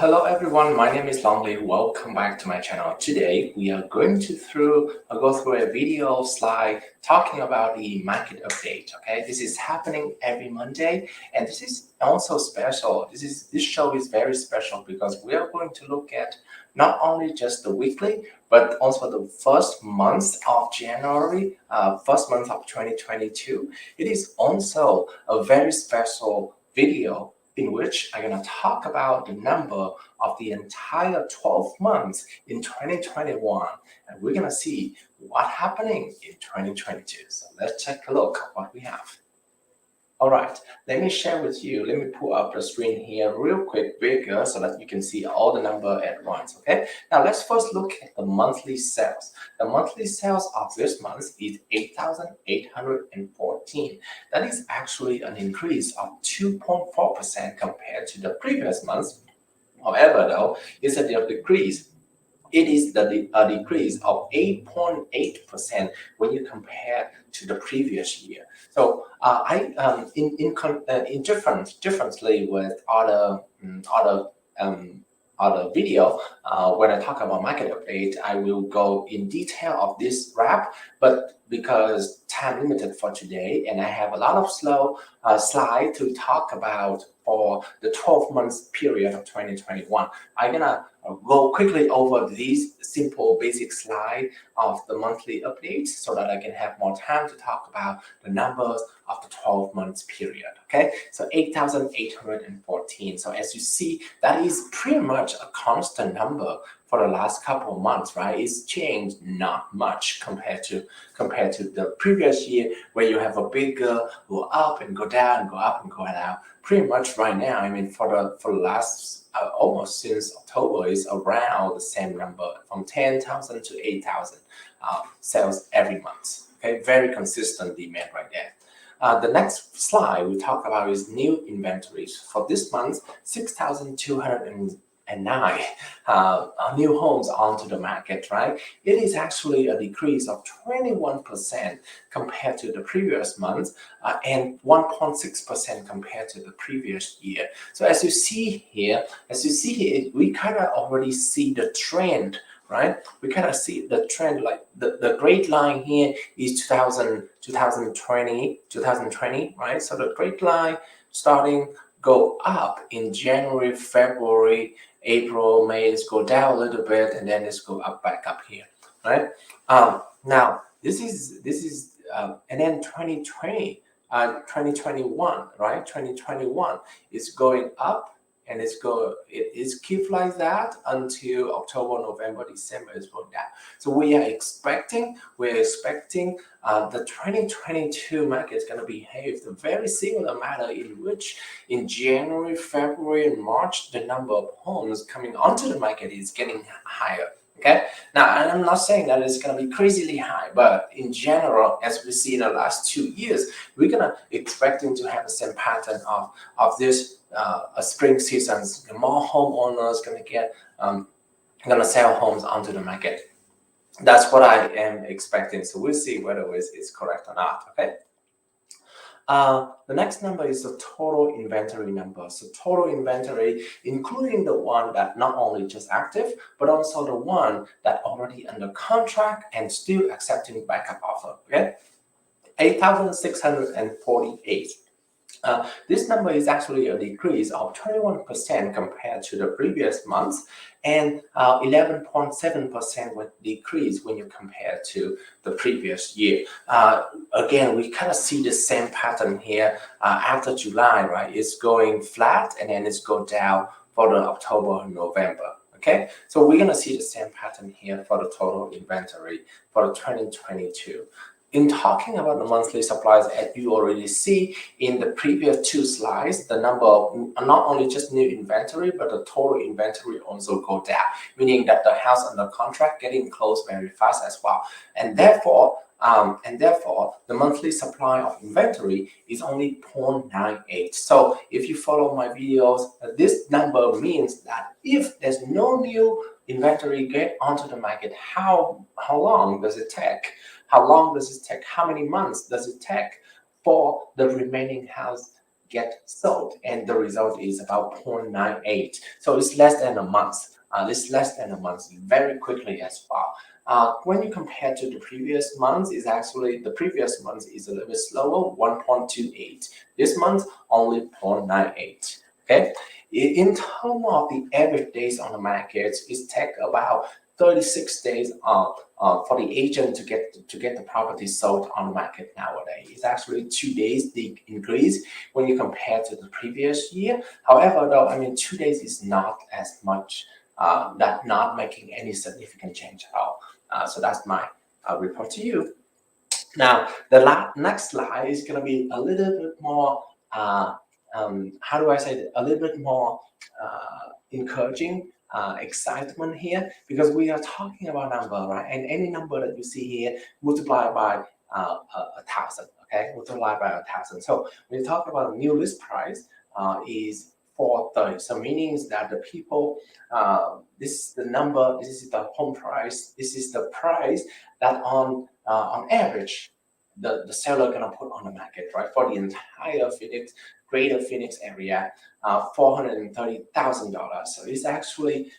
Hello everyone, my name is Longley. Welcome back to my channel. Today we are going to go through a video slide talking about the market update. Okay, this is happening every Monday, and this is also special. This show is very special because we are going to look at not only just the weekly, but also the first month of January, first month of 2022. It is also a very special video in which I'm going to talk about the number of the entire 12 months in 2021. And we're going to see what's happening in 2022. So let's take a look at what we have. All right, let me share with you. Let me pull up the screen here real quick, bigger, so that you can see all the number at once, okay? Now, let's first look at the monthly sales. The monthly sales of this month is 8,814. That is actually an increase of 2.4% compared to the previous month. However, though, it's a decrease. It is a decrease of 8.8% when you compare to the previous year. So differently with other video, when I talk about market update, I will go in detail of this wrap, but because time limited for today, and I have a lot of slide to talk about for the 12 months period of 2021, I'm gonna go quickly over these simple basic slide of the monthly updates so that I can have more time to talk about the numbers of the 12 months period. Okay, so 8,814. So as you see, that is pretty much a constant number for the last couple of months, right? It's changed not much compared to the previous year, where you have a bigger go up and go down, go up and go down. Pretty much right now, I mean, for the last almost since October, is around the same number, from 10,000 to 8,000 sales every month. Okay, very consistent demand right there. The next slide we talk about is new inventories. For this month, 6,209 new homes onto the market, right? It is actually a decrease of 21% compared to the previous month, and 1.6% compared to the previous year. So as you see here, we kind of already see the trend, right? We kind of see the trend, like the great line here is 2020, right? So the great line starting go up in January, February, April, May, it's go down a little bit, and then it's go up back up here, right? Now this is and then 2021, right? 2021 is going up, and it keep like that until October, November, December is going down. So we're expecting the 2022 market is going to behave the very similar manner, in which in January, February, and March, the number of homes coming onto the market is getting higher. Okay, now I'm not saying that it's going to be crazily high, but in general, as we see in the last 2 years, we're going to expecting to have the same pattern of this spring seasons. More homeowners going to sell homes onto the market. That's what I am expecting. So we'll see whether it's correct or not. Okay. The next number is the total inventory number. So total inventory, including the one that not only just active, but also the one that already under contract and still accepting backup offer. Okay, 8,648. This number is actually a decrease of 21% compared to the previous month, and 11.7% with decrease when you compare to the previous year. Again, we kind of see the same pattern here after July, right? It's going flat, and then it's go down for the October and November. Okay, so we're gonna see the same pattern here for the total inventory for 2022. In talking about the monthly supplies, as you already see in the previous 2 slides, the number of not only just new inventory, but the total inventory also go down, meaning that the house under contract getting closed very fast as well. And therefore, the monthly supply of inventory is only 0.98. So if you follow my videos, this number means that if there's no new inventory get onto the market, how long does it take? How long does it take? How many months does it take for the remaining house get sold, and the result is about 0.98. So it's less than a month. It's less than a month, very quickly as well. When you compare to the previous months, is actually the previous month is a little bit slower, 1.28. This month only 0.98. Okay. In terms of the average days on the market, it takes about 36 days for the agent to get the property sold on the market nowadays. It's actually 2 days the increase when you compare to the previous year. However, though, I mean 2 days is not as much. That not making any significant change at all. So that's my report to you. Now, the next slide is going to be a little bit more, how do I say it? A little bit more encouraging, excitement here, because we are talking about number, right? And any number that you see here, multiply by 1,000, okay? Multiply by 1,000. So when you talk about a new list price, is 430. So meaning that the people, this is the number, this is the home price, this is the price that on average, the seller gonna put on the market, right? For the entire greater Phoenix area, $430,000. So it's actually,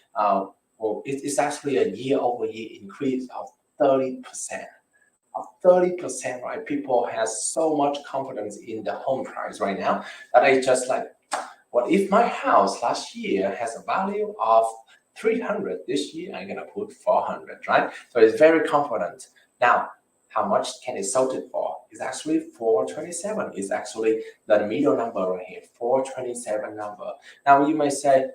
it's actually a year-over-year increase of 30%. Of 30%, right? People have so much confidence in the home price right now that they just like, what if my house last year has a value of 300? This year I'm gonna put 400, right? So it's very confident. Now, how much can it sold it for? It's actually 427. It's actually the middle number right here, 427 number. Now you may say,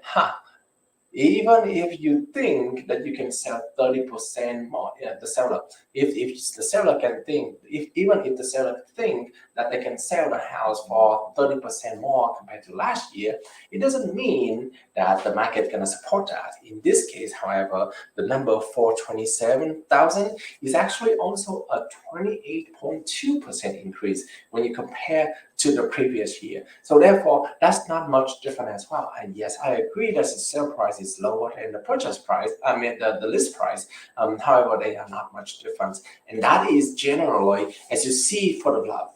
even if you think that you can sell 30% more, the seller, if the seller can think, even if the seller think that they can sell the house for 30% more compared to last year, it doesn't mean that the market is going to support that. In this case, however, the number 427,000 is actually also a 28.2% increase when you compare to the previous year. So therefore, that's not much different as well. And yes, I agree that the sale price is lower than the purchase price, the list price. However, they are not much difference. And that is generally, as you see for the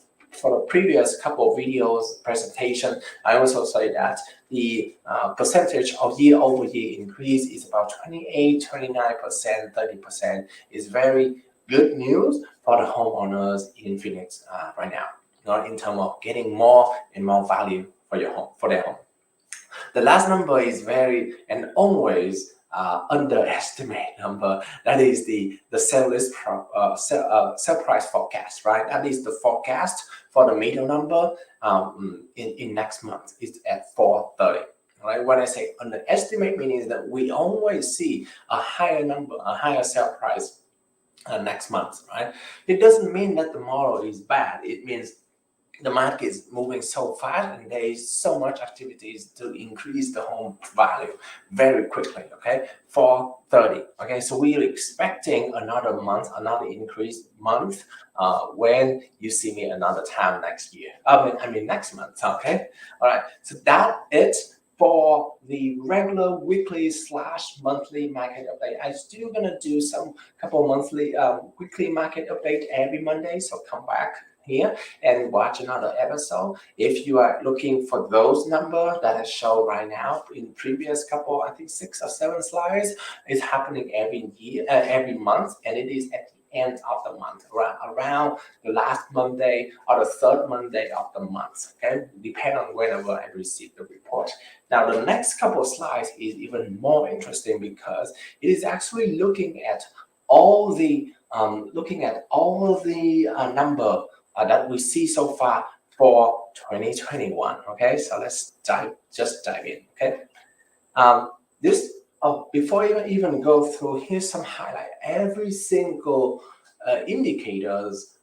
previous couple of videos presentation, I also say that the percentage of year-over-year increase is about 28, 29%, 30% is very good news for the homeowners in Phoenix right now. In terms of getting more and more value for their home. The last number is very and always underestimate number. That is the sale price forecast, right? That is the forecast for the middle number in next month. It's at 430. Right? When I say underestimate, meaning that we always see a higher number, a higher sale price next month, right? It doesn't mean that tomorrow is bad. It means the market is moving so fast and there is so much activities to increase the home value very quickly, okay? 430, okay? So we are expecting another month, another increased month when you see me another time next year. I mean next month, okay? All right, so that's it for the regular weekly / monthly market update. I'm still gonna do some couple monthly weekly market update every Monday, so come back here and watch another episode. If you are looking for those numbers that I show right now in previous couple, I think 6 or 7 slides, it's happening every year, every month, and it is at the end of the month, around the last Monday or the third Monday of the month, okay? Depending on whenever I receive the report. Now, the next couple of slides is even more interesting because it is actually looking at all the number that we see so far for 2021. Okay, so let's dive in. Okay, before I even go through, here's some highlight. Every single indicators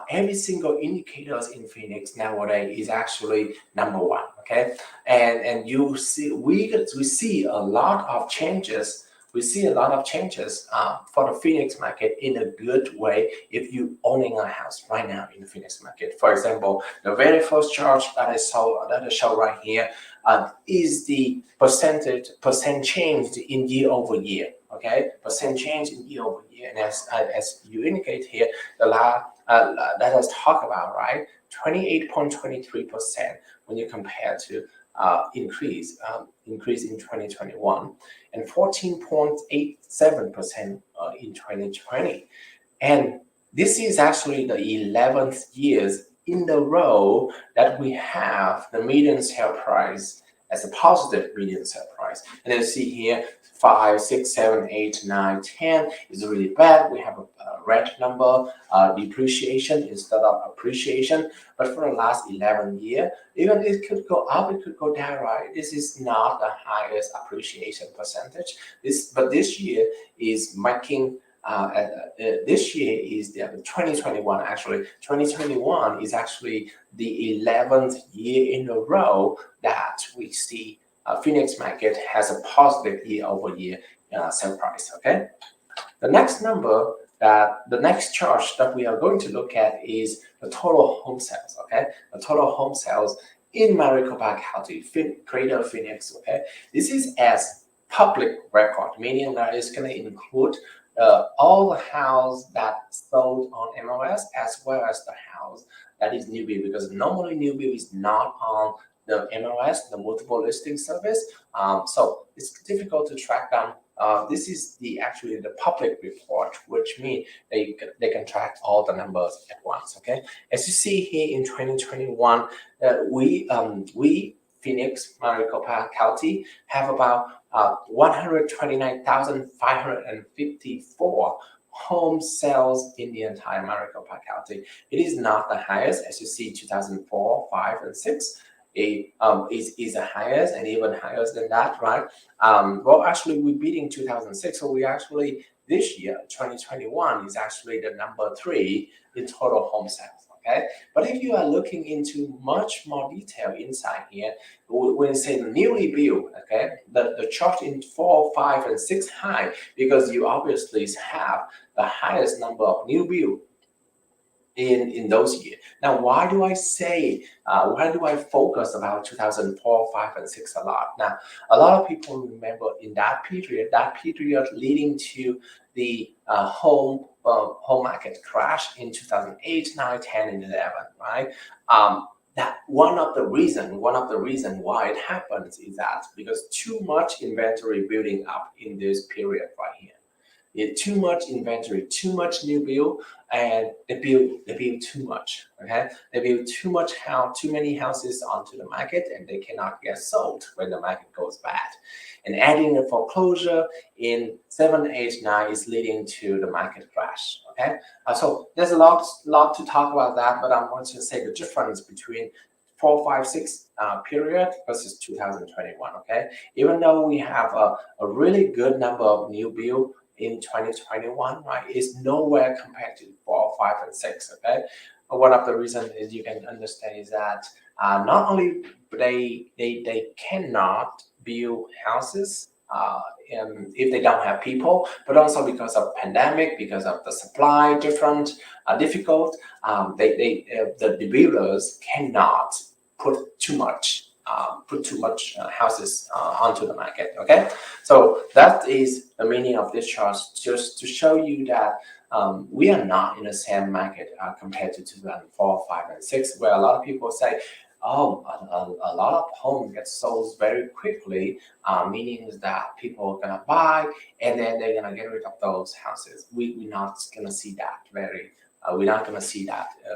in Phoenix nowadays is actually number 1. Okay, and you see we see a lot of changes. We see a lot of changes for the Phoenix market in a good way if you owning a house right now in the Phoenix market. For example, the very first chart that I show right here is the percent change in year over year. Okay, percent change in year over year, and as you indicate here, that let's talk about, right? 28.23% when you compare to increase in 2021, and 14.87% in 2020. And this is actually the 11th years in a row that we have the median sale price as a positive median sale price. And you see here, 5, 6, 7, 8, 9, 10 is really bad. We have a red number, depreciation instead of appreciation. But for the last 11 years, even it could go up, it could go down, right? This is not the highest appreciation percentage. But this year is making this year is the 2021. Actually, 2021 is actually the 11th year in a row that we see Phoenix market has a positive year-over-year sale price. Okay, the next chart that we are going to look at is the total home sales. Okay, the total home sales in Maricopa County, Greater Phoenix. Okay, this is as public record, meaning that it's going to include all the house that sold on MLS as well as the house that is new build, because normally new build is not on the MLS, the multiple listing service. So it's difficult to track down. This is actually the public report, which means they can track all the numbers at once. Okay, as you see here in 2021, we Phoenix, Maricopa County have about 129,554 home sales in the entire Maricopa County. It is not the highest, as you see, 2004, 5, and 6. It is the highest, and even higher than that, right? Well, actually, we're beating 2006, so we actually this year, 2021, is actually the number 3 in total home sales. Okay, but if you are looking into much more detail inside here, when you say newly built, okay, the chart in 4, 5, and 6 high, because you obviously have the highest number of new build in those years. Now, why do I focus about 2004, 5, and 6 a lot? Now, a lot of people remember in that period leading to the home market crash in 2008, 9, 10, and 11, right? That one of the reason why it happens is that because too much inventory building up in this period right here. Too much inventory, too much new build, and they build too much. Okay, they build too many houses onto the market, and they cannot get sold when the market goes bad. And adding the foreclosure in 7, 8, 9 is leading to the market crash. Okay, so there's a lot to talk about that, but I'm going to say the difference between 4, 5, 6 period versus 2021. Okay, even though we have a really good number of new build in 2021, right, is nowhere compared to 4, 5, and 6. Okay, one of the reasons is you can understand is that not only they cannot build houses if they don't have people, but also because of pandemic, because of the supply difficult, the builders cannot put too much houses onto the market. Okay, so that is the meaning of this chart, just to show you that we are not in the same market compared to 2004, 5, and 6, where a lot of people say, oh, a lot of homes get sold very quickly, meaning that people are gonna buy and then they're gonna get rid of those houses. We're not gonna see that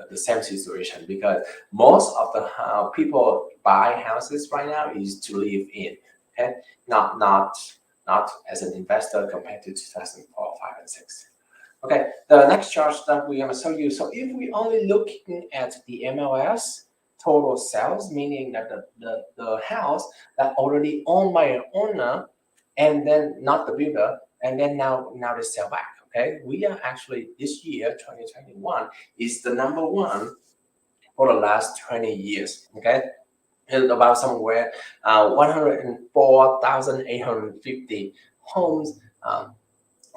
the same situation, because most of the people buy houses right now is to live in, okay, not as an investor compared to 2004, 5, and 6. Okay, the next chart that we're going to show you. So if we only looking at the MLS total sales, meaning that the house that already owned by an owner and then not the builder, and then now they sell back. Okay, we are actually this year 2021 is the number 1 for the last 20 years. Okay, and about somewhere 104,850 homes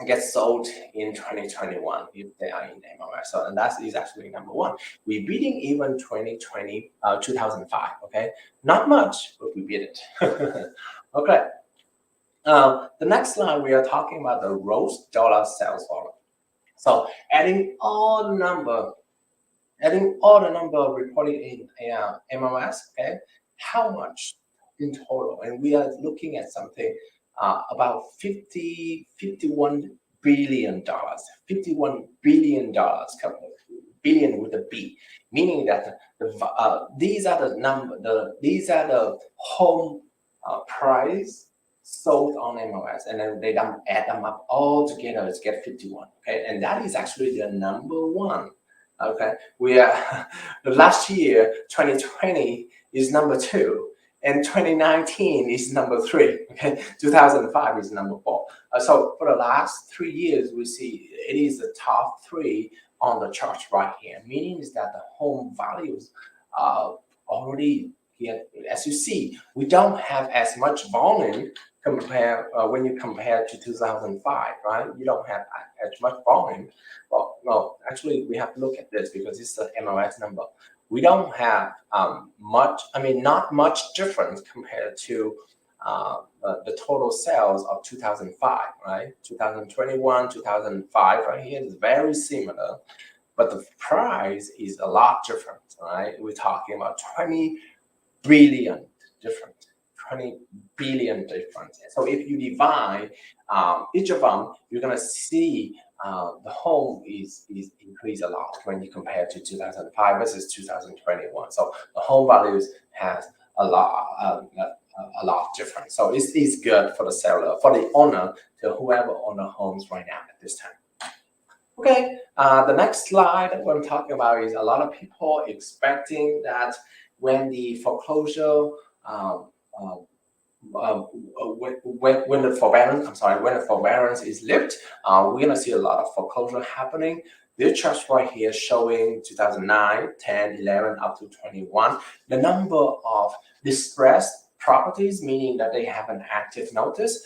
get sold in 2021 if they are in MLS. So, and that is actually number 1. We're beating even 2005. Okay, not much, but we beat it. Okay. The next slide, we are talking about the gross dollar sales volume. So adding all the number reported in MLS, okay, how much in total, and we are looking at something about 51 billion dollars. 51 billion dollars, billion with a B, meaning that these are the these are the home price sold on MLS, and then they don't add them up all together to get 51. Okay, and that is actually the number one. Okay, we are last year 2020 is number two, and 2019 is number three. Okay, 2005 is number four. So for the last 3 years, we see it is the top three on the chart right here, meaning is that the home values already get, as you see, we don't have as much volume compare when you compare to 2005, right? You don't have as much volume. Well, no, actually, we have to look at this because it's the MLS number. We don't have much, I mean, not much difference compared to the total sales of 2005, right? 2021, 2005 right here is very similar, but the price is a lot different, right? We're talking about 20 billion different. 20 billion difference. So if you divide each of them, you're gonna see the home is increased a lot when you compare to 2005 versus 2021. So the home values has a lot different. So it's good for the seller, for the owner, to whoever own the homes right now at this time. Okay, the next slide that we're talking about is a lot of people expecting that when the foreclosure when the forbearance is lifted, we're gonna see a lot of foreclosure happening. This chart right here showing 2009, 10, 11 up to 21. The number of distressed properties, meaning that they have an active notice,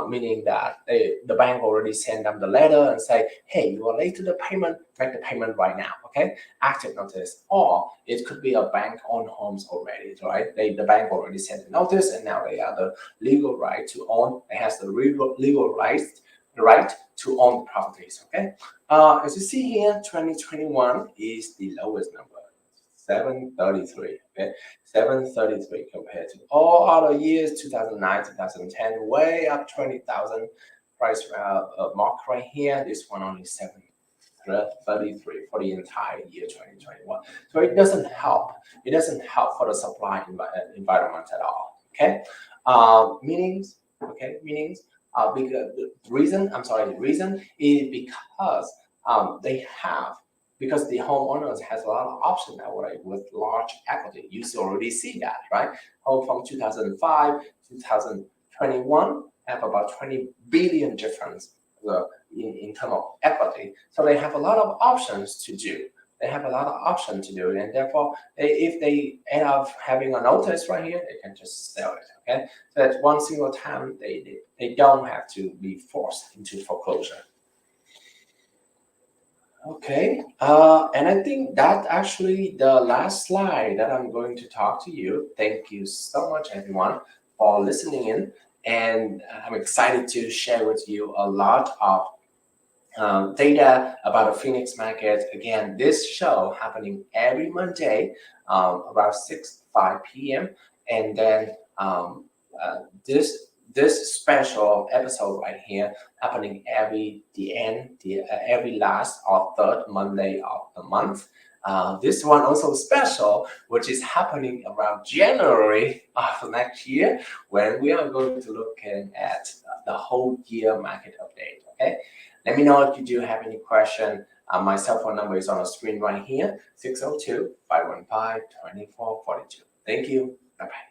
meaning that the bank already sent them the letter and say, hey, you are late to the payment, make the payment right now, okay? Active notice. Or it could be a bank-owned homes already, right? The bank already sent the notice, and now they have the legal right to own. It has the legal right to own properties, okay? As you see here, 2021 is the lowest number, 733, okay? 733 compared to all other years, 2009, 2010, way up 20,000 price mark right here. This one only 733 for the entire year 2021. So it doesn't help. It doesn't help for the supply environment at all. Okay, meanings. Okay, meanings. Because the reason is because they have. Because the homeowners has a lot of options now, right, with large equity. You already see that, right? Home from 2005 to 2021 have about 20 billion difference in terms of equity. So they have a lot of options to do. And therefore, if they end up having a notice right here, they can just sell it, okay? So at one single time, they don't have to be forced into foreclosure. Okay, and I think that's actually the last slide that I'm going to talk to you. Thank you so much, everyone, for listening in. And I'm excited to share with you a lot of data about the Phoenix market. Again, this show happening every Monday around 5 p.m. And then this special episode right here happening every last or third Monday of the month. This one also special, which is happening around January of next year, when we are going to look at the whole year market update. Okay, let me know if you do have any question. My cell phone number is on the screen right here, 602-515-2442. Thank you. Bye-bye.